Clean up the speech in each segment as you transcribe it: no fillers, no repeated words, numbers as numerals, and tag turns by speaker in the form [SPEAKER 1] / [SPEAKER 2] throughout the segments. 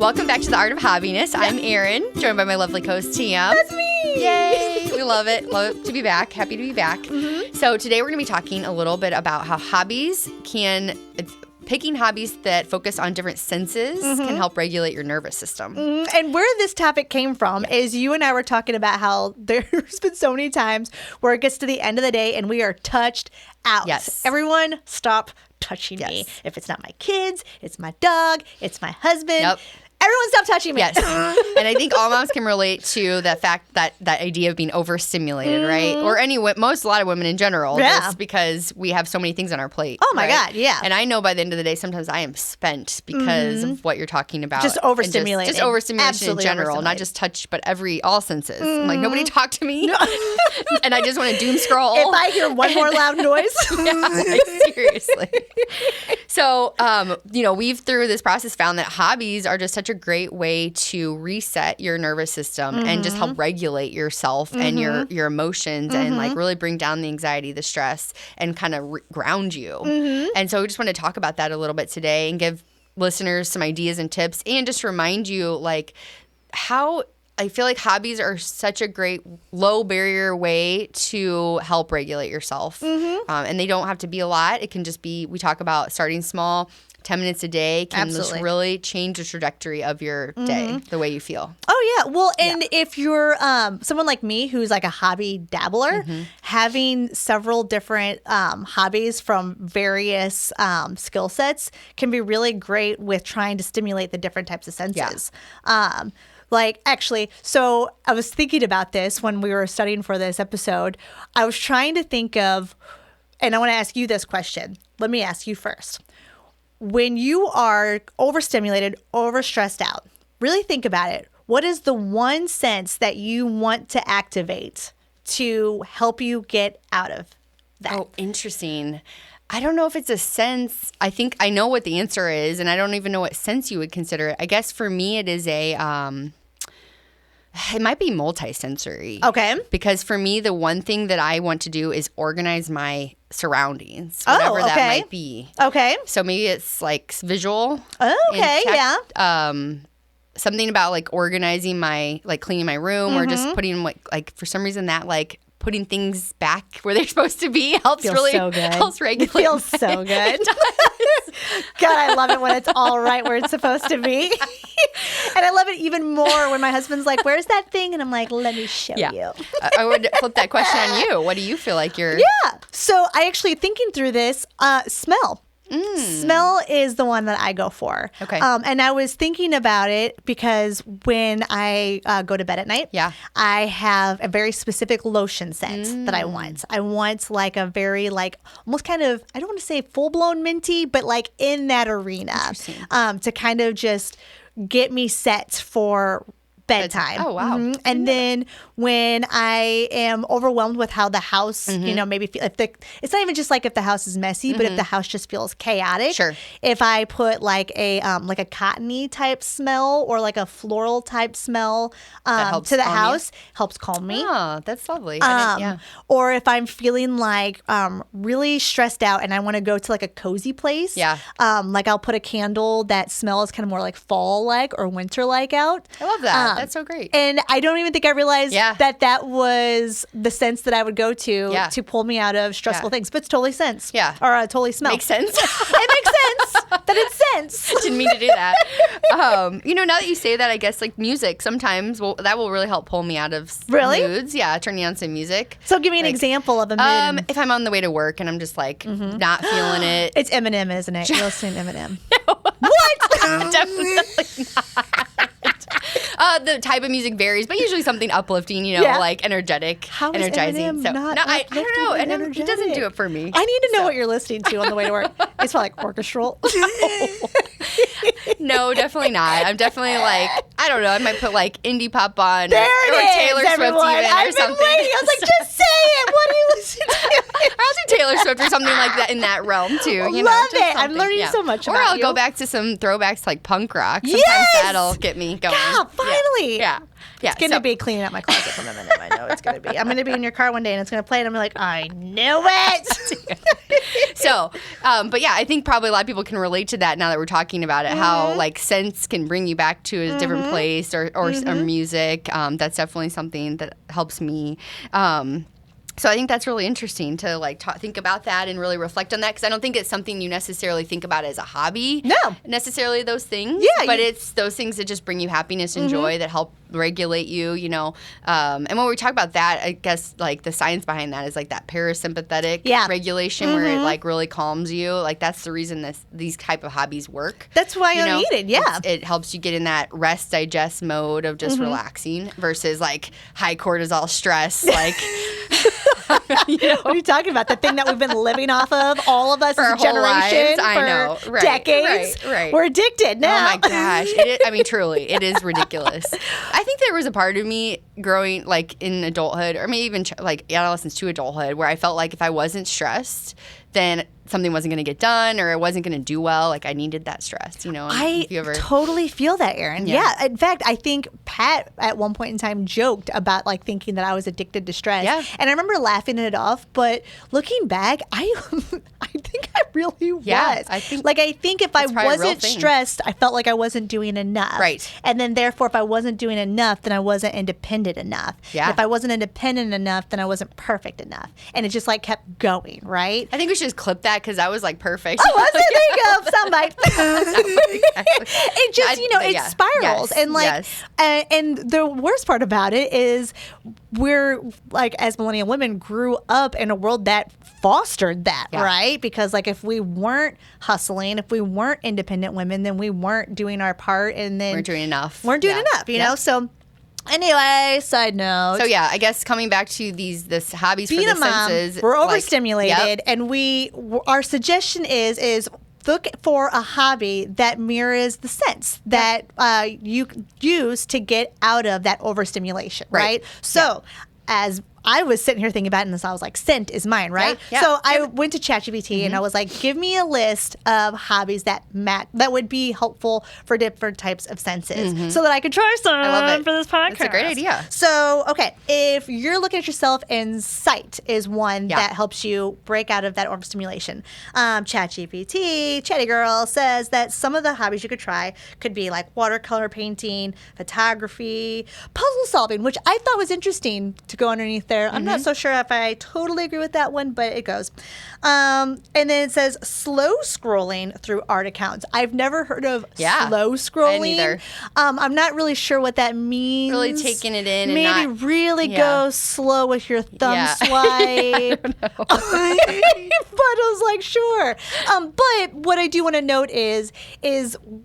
[SPEAKER 1] Welcome back to the Art of Hobbiness. I'm Erin, joined by my lovely co-host Tam.
[SPEAKER 2] That's me.
[SPEAKER 1] Yay! We love it. Love to be back. Happy to be back.
[SPEAKER 2] Mm-hmm.
[SPEAKER 1] So today we're going to be talking a little bit about how picking hobbies that focus on different senses can help regulate your nervous system.
[SPEAKER 2] And where this topic came from is you and I were talking about how there's been so many times where it gets to the end of the day and we are touched out.
[SPEAKER 1] Yes.
[SPEAKER 2] Everyone stop touching me. If it's not my kids, it's my dog, it's my husband.
[SPEAKER 1] Yep.
[SPEAKER 2] Everyone stop touching me.
[SPEAKER 1] Yes. And I think all moms can relate to the fact that idea of being overstimulated, right? Or a lot of women in general, just because we have so many things on our plate.
[SPEAKER 2] Oh my God, yeah.
[SPEAKER 1] And I know by the end of the day, sometimes I am spent because of what you're talking about.
[SPEAKER 2] Just overstimulated.
[SPEAKER 1] Just overstimulation
[SPEAKER 2] Absolutely
[SPEAKER 1] in general, not just touch, but all senses. I'm like, nobody talk to me. And I just want to doom scroll.
[SPEAKER 2] If I hear one more loud noise.
[SPEAKER 1] Seriously. So, we've through this process found that hobbies are just such a great way to reset your nervous system and just help regulate yourself and your emotions and like really bring down the anxiety, the stress, and kind of ground you. And so we just want to talk about that a little bit today and give listeners some ideas and tips and just remind you like how I feel like hobbies are such a great low barrier way to help regulate yourself. And they don't have to be a lot. It can just be, we talk about starting small. 10 minutes a day can just really change the trajectory of your day, the way you feel.
[SPEAKER 2] Oh, yeah. Well, and if you're someone like me who's like a hobby dabbler, having several different hobbies from various skill sets can be really great with trying to stimulate the different types of senses. So I was thinking about this when we were studying for this episode. I was trying to think of, and I want to ask you this question. Let me ask you first. When you are overstimulated, overstressed out, really think about it. What is the one sense that you want to activate to help you get out of that?
[SPEAKER 1] Oh, interesting. I don't know if it's a sense. I think I know what the answer is, and I don't even know what sense you would consider it. I guess for me it is it might be multisensory.
[SPEAKER 2] Okay.
[SPEAKER 1] Because for me, the one thing that I want to do is organize my surroundings, whatever that might be.
[SPEAKER 2] Okay.
[SPEAKER 1] So maybe it's like visual.
[SPEAKER 2] Okay, yeah.
[SPEAKER 1] Something about like organizing cleaning my room or just putting like for some reason that like putting things back where they're supposed to be helps regulate.
[SPEAKER 2] It feels so good. God, I love it when it's all right where it's supposed to be. And I love it even more when my husband's like, where's that thing? And I'm like, let me show you.
[SPEAKER 1] I would flip that question on you. What do you feel like you're...
[SPEAKER 2] Yeah. So I actually, thinking through this, smell. Smell is the one that I go for.
[SPEAKER 1] Okay.
[SPEAKER 2] And I was thinking about it because when I go to bed at night, I have a very specific lotion scent that I want. I want like a very like almost kind of, I don't want to say full-blown minty, but like in that arena to kind of just get me set for bedtime.
[SPEAKER 1] Oh, wow.
[SPEAKER 2] And then when I am overwhelmed with how the house, maybe it's not even just like if the house is messy, but if the house just feels chaotic.
[SPEAKER 1] Sure.
[SPEAKER 2] If I put like a cottony type smell or like a floral type smell to the house, helps calm me.
[SPEAKER 1] Oh, that's lovely.
[SPEAKER 2] Or if I'm feeling like really stressed out and I want to go to like a cozy place. Like I'll put a candle that smells kind of more like fall-like or winter-like out.
[SPEAKER 1] I love that. That's so great.
[SPEAKER 2] And I don't even think I realized that was the sense that I would go to pull me out of stressful things. But it's totally sense.
[SPEAKER 1] Yeah.
[SPEAKER 2] Or totally smell.
[SPEAKER 1] Makes sense.
[SPEAKER 2] It makes sense that it's sense.
[SPEAKER 1] Didn't mean to do that. Now that you say that, I guess like music sometimes that will really help pull me out of moods. Yeah, turning on some music.
[SPEAKER 2] So give me an example of a mood.
[SPEAKER 1] If I'm on the way to work and I'm just like not feeling it.
[SPEAKER 2] It's Eminem, isn't it? You're listening to Eminem.
[SPEAKER 1] What? Definitely not. The type of music varies, but usually something uplifting, like energetic,
[SPEAKER 2] How is
[SPEAKER 1] energizing.
[SPEAKER 2] Eminem not
[SPEAKER 1] I don't know.
[SPEAKER 2] and
[SPEAKER 1] He doesn't do it for me.
[SPEAKER 2] I need to know what you're listening to on the way to work. It's probably like orchestral.
[SPEAKER 1] No, definitely not. I'm definitely like, I don't know. I might put like indie pop on
[SPEAKER 2] there
[SPEAKER 1] or Taylor Swift even
[SPEAKER 2] I've
[SPEAKER 1] or something.
[SPEAKER 2] Been waiting. I was like, just say it. What do you listen to?
[SPEAKER 1] I'll do Taylor Swift or something like that in that realm too.
[SPEAKER 2] Love it. I'm learning so much about
[SPEAKER 1] you. Or I'll
[SPEAKER 2] you.
[SPEAKER 1] go back to some throwbacks like punk rock. Sometimes that'll get me going.
[SPEAKER 2] God, finally.
[SPEAKER 1] Yeah.
[SPEAKER 2] It's going to be cleaning out my closet from Eminem. I know it's going to be. I'm going to be in your car one day and it's going to play and I'm like, I knew it.
[SPEAKER 1] So No. But yeah, I think probably a lot of people can relate to that now that we're talking about it, how like scents can bring you back to a different place or music. That's definitely something that helps me. So I think that's really interesting to like think about that and really reflect on that, because I don't think it's something you necessarily think about as a hobby.
[SPEAKER 2] No.
[SPEAKER 1] Necessarily those things.
[SPEAKER 2] Yeah.
[SPEAKER 1] But it's those things that just bring you happiness and joy that help regulate you, you know. And when we talk about that, I guess like the science behind that is like that parasympathetic regulation where it like really calms you. Like that's the reason these type of hobbies work.
[SPEAKER 2] That's why you're needed. Yeah.
[SPEAKER 1] It helps you get in that rest digest mode of just relaxing versus like high cortisol stress, like
[SPEAKER 2] you know? What are you talking about? The thing that we've been living off of, all of us
[SPEAKER 1] for
[SPEAKER 2] as a generation,
[SPEAKER 1] I know.
[SPEAKER 2] For decades.
[SPEAKER 1] Right.
[SPEAKER 2] We're addicted now.
[SPEAKER 1] Oh my gosh! I mean, truly, it is ridiculous. I think there was a part of me growing, like in adulthood, or maybe even like adolescence to adulthood, where I felt like if I wasn't stressed, then something wasn't going to get done or it wasn't going to do well. Like I needed that stress, you know.
[SPEAKER 2] I totally feel that, Erin. Yeah. In fact, I think Pat at one point in time joked about like thinking that I was addicted to stress.
[SPEAKER 1] Yeah.
[SPEAKER 2] And I remember laughing it off, but looking back, I think I really was.
[SPEAKER 1] I think
[SPEAKER 2] if I wasn't stressed, I felt like I wasn't doing enough.
[SPEAKER 1] Right.
[SPEAKER 2] And then therefore, if I wasn't doing enough, then I wasn't independent enough.
[SPEAKER 1] Yeah.
[SPEAKER 2] And if I wasn't independent enough, then I wasn't perfect enough. And it just like kept going, right?
[SPEAKER 1] I think we should just clip that because that was like perfect.
[SPEAKER 2] Oh, was it? There you go. Soundbite. It just, it spirals. And like, and the worst part about it is we're like, as millennial women, grew up in a world that fostered that, right? Because like if we weren't hustling, if we weren't independent women, then we weren't doing our part, and then
[SPEAKER 1] weren't doing enough,
[SPEAKER 2] you know? So anyway, side note.
[SPEAKER 1] So yeah, I guess coming back to this hobbies
[SPEAKER 2] being
[SPEAKER 1] for the
[SPEAKER 2] a mom,
[SPEAKER 1] senses.
[SPEAKER 2] We're overstimulated, and our suggestion is look for a hobby that mirrors the sense that you use to get out of that overstimulation, right? So as I was sitting here thinking about it, and so I was like, scent is mine, right?
[SPEAKER 1] Yeah.
[SPEAKER 2] So I went to ChatGPT and I was like, give me a list of hobbies that would be helpful for different types of senses so that I could try some for this podcast.
[SPEAKER 1] That's a great idea.
[SPEAKER 2] So, okay, if you're looking at yourself, and sight is one that helps you break out of that overstimulation. ChatGPT, Chatty Girl, says that some of the hobbies you could try could be like watercolor painting, photography, puzzle solving, which I thought was interesting to go underneath there. I'm not so sure if I totally agree with that one, but it goes. And then it says slow scrolling through art accounts. I've never heard of slow scrolling.
[SPEAKER 1] Me neither.
[SPEAKER 2] I'm not really sure what that means.
[SPEAKER 1] Really taking it in.
[SPEAKER 2] Maybe
[SPEAKER 1] and
[SPEAKER 2] really go slow with your thumb swipe. But I was like, sure. But what I do want to note is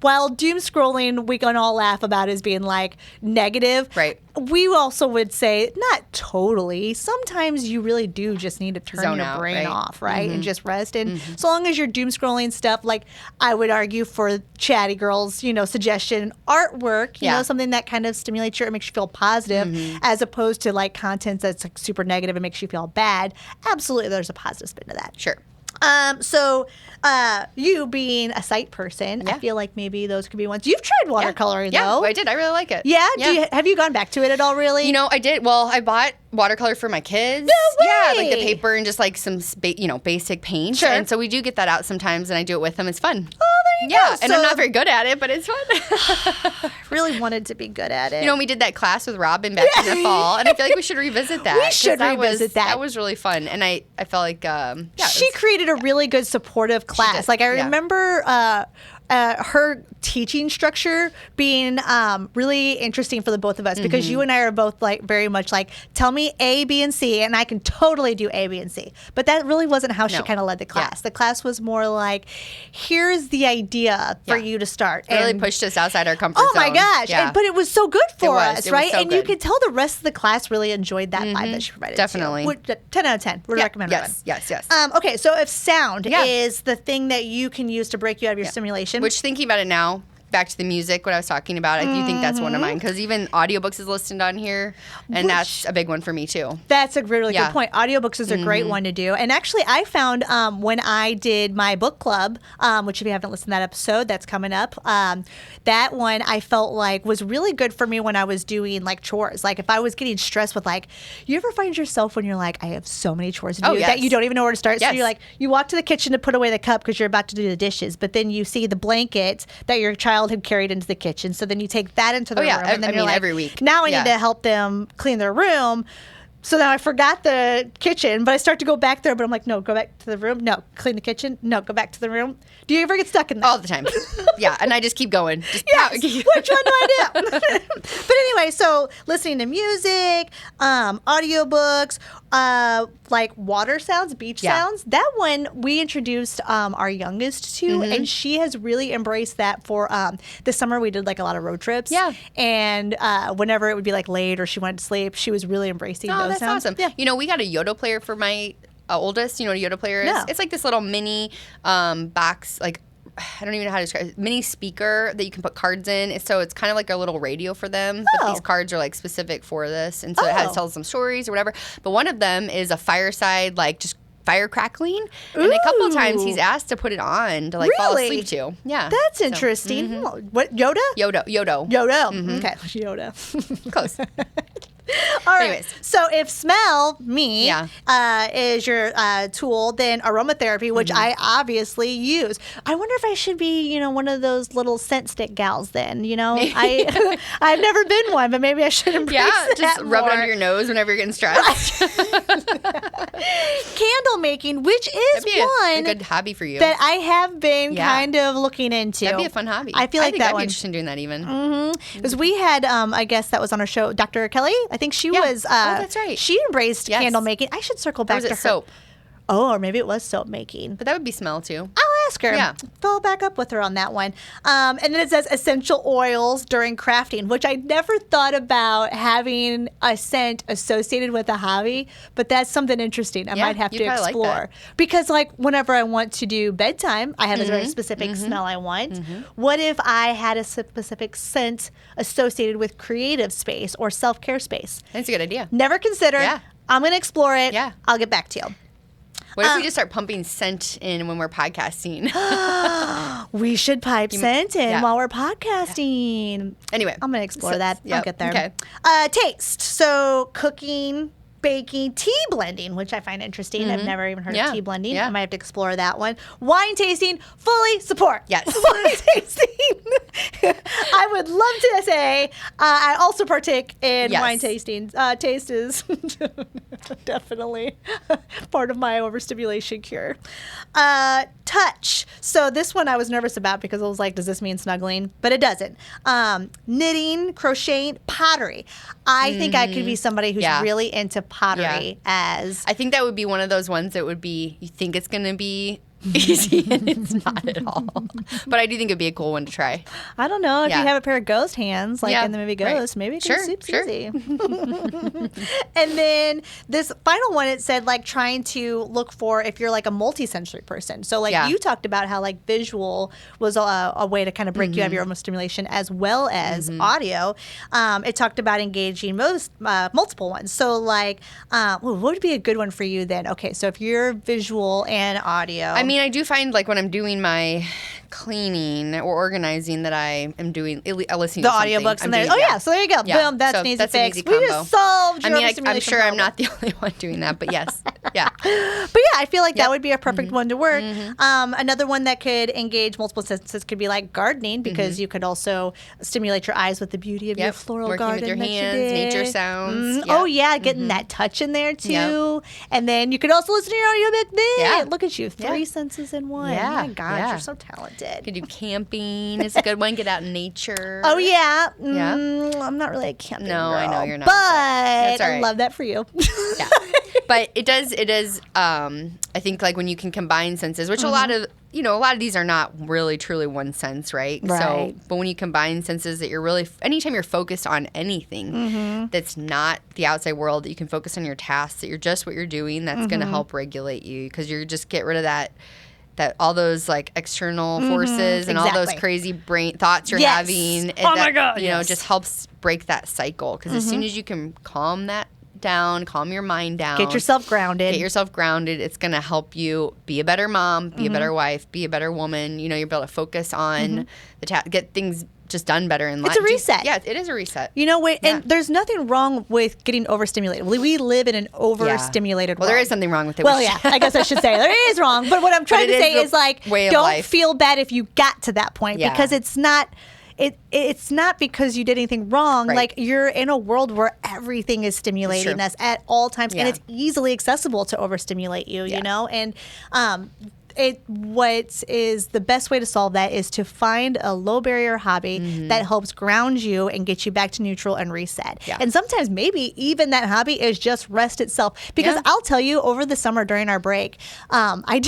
[SPEAKER 2] while doom scrolling, we can all laugh about as being like negative.
[SPEAKER 1] Right.
[SPEAKER 2] We also would say not totally. Sometimes you really do just need to turn your brain off, right? And just rest. And so long as you're doom scrolling stuff, like I would argue for Chatty Girl's, suggestion, artwork, something that kind of stimulates you or makes you feel positive, as opposed to like content that's like super negative and makes you feel bad. Absolutely, there's a positive spin to that.
[SPEAKER 1] Sure.
[SPEAKER 2] So you being a sight person, I feel like maybe those could be ones. You've tried watercoloring, though.
[SPEAKER 1] Yeah, I did. I really like it.
[SPEAKER 2] Yeah? Have you gone back to it at all, really?
[SPEAKER 1] I did. Well, I bought watercolor for my kids.
[SPEAKER 2] No way!
[SPEAKER 1] Yeah, like the paper and just like some, basic paint.
[SPEAKER 2] Sure.
[SPEAKER 1] And so we do get that out sometimes, and I do it with them. It's fun.
[SPEAKER 2] Oh, there you go.
[SPEAKER 1] And I'm not very good at it, but it's fun.
[SPEAKER 2] Really wanted to be good at it.
[SPEAKER 1] We did that class with Robin back in the fall, and I feel like we should revisit that.
[SPEAKER 2] We should revisit that.
[SPEAKER 1] That was really fun, and I felt like
[SPEAKER 2] she created a really good supportive class. Like I remember her teaching structure being really interesting for the both of us, because you and I are both like very much like, tell me A, B, and C, and I can totally do A, B, and C. But that really wasn't how she kind of led the class. The class was more like, here's the idea for you to start.
[SPEAKER 1] It really pushed us outside our comfort zone.
[SPEAKER 2] Oh my gosh.
[SPEAKER 1] Yeah.
[SPEAKER 2] But it was so good for us, right?
[SPEAKER 1] So
[SPEAKER 2] and you could tell the rest of the class really enjoyed that vibe that she provided.
[SPEAKER 1] Definitely.
[SPEAKER 2] 10 out of 10. Would recommend it.
[SPEAKER 1] Yes.
[SPEAKER 2] Okay, so if sound is the thing that you can use to break you out of your stimulation.
[SPEAKER 1] Which, thinking about it now, back to the music, what I was talking about, I do think that's one of mine, because even audiobooks is listed on here, and that's a big one for me too.
[SPEAKER 2] That's a really good point. Audiobooks is a great one to do. And actually, I found when I did my book club, which if you haven't listened to that episode, that's coming up, that one I felt like was really good for me when I was doing like chores. Like if I was getting stressed with like, you ever find yourself when you're like, I have so many chores to do that you don't even know where to start. So you're like, you walk to the kitchen to put away the cup because you're about to do the dishes, but then you see the blanket that your child had carried into the kitchen. So then you take that into the room. And then you're like,
[SPEAKER 1] every week.
[SPEAKER 2] Now I need to help them clean their room. So now I forgot the kitchen, but I start to go back there, but I'm like, no, go back to the room. No, clean the kitchen. No, go back to the room. Do you ever get stuck in that?
[SPEAKER 1] All the time. Yeah, and I just keep going.
[SPEAKER 2] Yes. Which one do I do? But anyway, so listening to music, audiobooks, like water sounds, beach sounds. That one we introduced our youngest to, and she has really embraced that for this summer. We did like a lot of road trips. Yeah. And whenever it would be like late or she wanted to sleep, she was really embracing those
[SPEAKER 1] that's
[SPEAKER 2] sounds.
[SPEAKER 1] Awesome. Yeah. You know, we got a Yoda player for my oldest. You know what a Yoda player is?
[SPEAKER 2] No.
[SPEAKER 1] It's like this little mini box, like, I don't even know how to describe it. Mini speaker that you can put cards in. So it's kind of like a little radio for them. But these cards are like specific for this. And so it tells them stories or whatever. But one of them is a fireside, like just fire crackling. And a couple of times he's asked to put it on to like fall asleep to. Yeah.
[SPEAKER 2] That's interesting. What, Yoda?
[SPEAKER 1] Yoda.
[SPEAKER 2] Okay. Yoda.
[SPEAKER 1] Close.
[SPEAKER 2] All right. Anyways. So if smell, is your tool, then aromatherapy, which I obviously use. I wonder if I should be, one of those little scent stick gals then, I've never been one, but maybe I should embrace that
[SPEAKER 1] just rub it under your nose whenever you're getting stressed.
[SPEAKER 2] Candle making, which is
[SPEAKER 1] a good hobby for you.
[SPEAKER 2] That I have been kind of looking into.
[SPEAKER 1] That'd be a fun hobby.
[SPEAKER 2] I feel like that
[SPEAKER 1] I'd
[SPEAKER 2] one.
[SPEAKER 1] be interested in doing that even.
[SPEAKER 2] Because we had, I guess that was on our show, Dr. Kelly. I think she was.
[SPEAKER 1] That's right.
[SPEAKER 2] She embraced candle making. I should circle back to her.
[SPEAKER 1] Soap.
[SPEAKER 2] Oh, or maybe it was soap making.
[SPEAKER 1] But that would be smell too.
[SPEAKER 2] I'll ask her. Yeah. Follow back up with her on that one. And then it says essential oils during crafting, which I never thought about having a scent associated with a hobby, but that's something interesting I might have to explore. Like because like whenever I want to do bedtime, I have a very specific smell I want. What if I had a specific scent associated with creative space or self-care space?
[SPEAKER 1] That's a good idea.
[SPEAKER 2] Never considered. Yeah. I'm going to explore it.
[SPEAKER 1] Yeah.
[SPEAKER 2] I'll get back to you.
[SPEAKER 1] What if we just start pumping scent in when we're podcasting?
[SPEAKER 2] We should pipe scent in while we're podcasting.
[SPEAKER 1] Anyway.
[SPEAKER 2] I'm going to explore that. I'll get there.
[SPEAKER 1] Okay.
[SPEAKER 2] Taste. So cooking, baking, tea blending, which I find interesting. I've never even heard of tea blending. I might have to explore that one. Wine tasting, fully support.
[SPEAKER 1] Yes.
[SPEAKER 2] Wine tasting. I would love to say I also partake in wine tasting. Taste is definitely part of my overstimulation cure. Touch. So this one I was nervous about because I was like, does this mean snuggling? But it doesn't. Knitting, crocheting, pottery. I think I could be somebody who's really into pottery as...
[SPEAKER 1] I think that would be one of those ones that would be, you think it's going to be easy and it's not at all. But I do think it'd be a cool one to try.
[SPEAKER 2] I don't know. If you have a pair of ghost hands, like in the movie Ghost, maybe it could be easy. And then this final one, it said like trying to look for if you're like a multi-sensory person. So like you talked about how like visual was a way to kind of break you out of your overstimulation as well as audio. It talked about engaging multiple ones. So like what would be a good one for you then? Okay, so if you're visual and audio.
[SPEAKER 1] I mean, I do find like when I'm doing my cleaning or organizing that I am doing listening
[SPEAKER 2] the
[SPEAKER 1] to
[SPEAKER 2] audiobooks and there. So there you go. Boom, that's an easy fix. We just solved your overstimulation
[SPEAKER 1] I'm sure
[SPEAKER 2] problem.
[SPEAKER 1] I'm not the only one doing that, but yes.
[SPEAKER 2] But I feel like that would be a perfect one to work. Another one that could engage multiple senses could be like gardening, because you could also stimulate your eyes with the beauty of your floral garden.
[SPEAKER 1] Working with your hands, nature sounds.
[SPEAKER 2] Oh yeah, getting that touch in there too. And then you could also listen to your audiobook then. Look at you, 3 senses in one. Oh my gosh, you're so talented.
[SPEAKER 1] You could do camping. It's a good one. Get out in nature.
[SPEAKER 2] Oh yeah. I'm not really a camping girl,
[SPEAKER 1] I know you're not.
[SPEAKER 2] But
[SPEAKER 1] that's all right.
[SPEAKER 2] I love that for you.
[SPEAKER 1] But it does, I think like when you can combine senses, which a lot of these are not really truly one sense, right? So, but when you combine senses that you're really, anytime you're focused on anything that's not the outside world, that you can focus on your tasks, that you're just what you're doing, that's going to help regulate you, because you're just get rid of that that all those like external forces and all those crazy brain thoughts you're having.
[SPEAKER 2] Oh my God.
[SPEAKER 1] You know, just helps break that cycle. Because as soon as you can calm that down, calm your mind down,
[SPEAKER 2] get yourself grounded,
[SPEAKER 1] it's going to help you be a better mom, be a better wife, be a better woman. You know, you're able to focus on get things just done better in life.
[SPEAKER 2] It's a reset.
[SPEAKER 1] It is a reset.
[SPEAKER 2] You know, and there's nothing wrong with getting overstimulated. We live in an overstimulated world.
[SPEAKER 1] Well, there is something wrong with it.
[SPEAKER 2] Well, yeah, I guess I should say there is wrong. But what I'm trying to say is like, don't feel bad if you got to that point because it's not. It's not because you did anything wrong. Right. Like you're in a world where everything is stimulating us at all times, and it's easily accessible to overstimulate you. You know, and what is the best way to solve that is to find a low barrier hobby that helps ground you and get you back to neutral and reset. Yeah. And sometimes maybe even that hobby is just rest itself. Because I'll tell you, over the summer during our break, I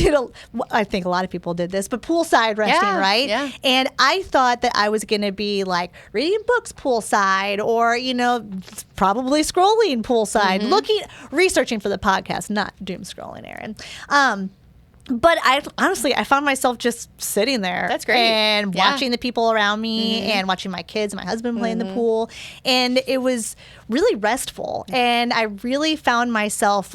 [SPEAKER 2] think a lot of people did this, but poolside resting, right? Yeah. And I thought that I was going to be like reading books poolside or, you know, probably scrolling poolside, researching for the podcast, not doom scrolling, Erin. But I found myself just sitting there.
[SPEAKER 1] That's great.
[SPEAKER 2] And watching the people around me and watching my kids and my husband play in the pool. And it was really restful. And I really found myself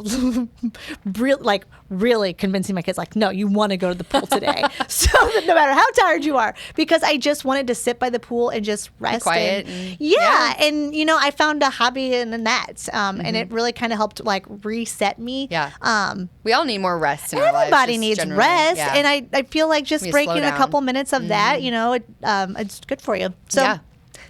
[SPEAKER 2] really convincing my kids, like, no, you want to go to the pool today. So that no matter how tired you are, because I just wanted to sit by the pool and just rest.
[SPEAKER 1] Quiet.
[SPEAKER 2] And, you know, I found a hobby in that. And it really kind of helped, like, reset me.
[SPEAKER 1] Yeah. We all need more rest in our lives.
[SPEAKER 2] Everybody needs rest. Yeah. And I feel like just breaking a couple minutes of that, you know, it's good for you. So. Yeah.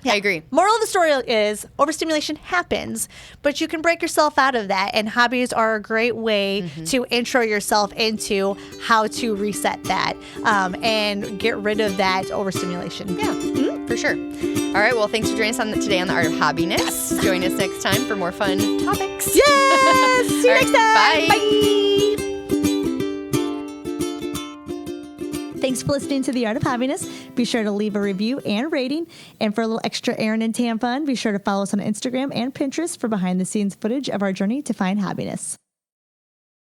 [SPEAKER 1] I agree.
[SPEAKER 2] Moral of the story is overstimulation happens, but you can break yourself out of that. And hobbies are a great way to intro yourself into how to reset that and get rid of that overstimulation.
[SPEAKER 1] Yeah, for sure. All right. Well, thanks for joining us today on The Art of Hobbiness. Yes. Join us next time for more fun topics.
[SPEAKER 2] Yes. See you next time.
[SPEAKER 1] Bye.
[SPEAKER 2] Bye. Thanks for listening to The Art of Hobbiness. Be sure to leave a review and rating. And for a little extra Erin and Tam fun, be sure to follow us on Instagram and Pinterest for behind-the-scenes footage of our journey to find hobbiness.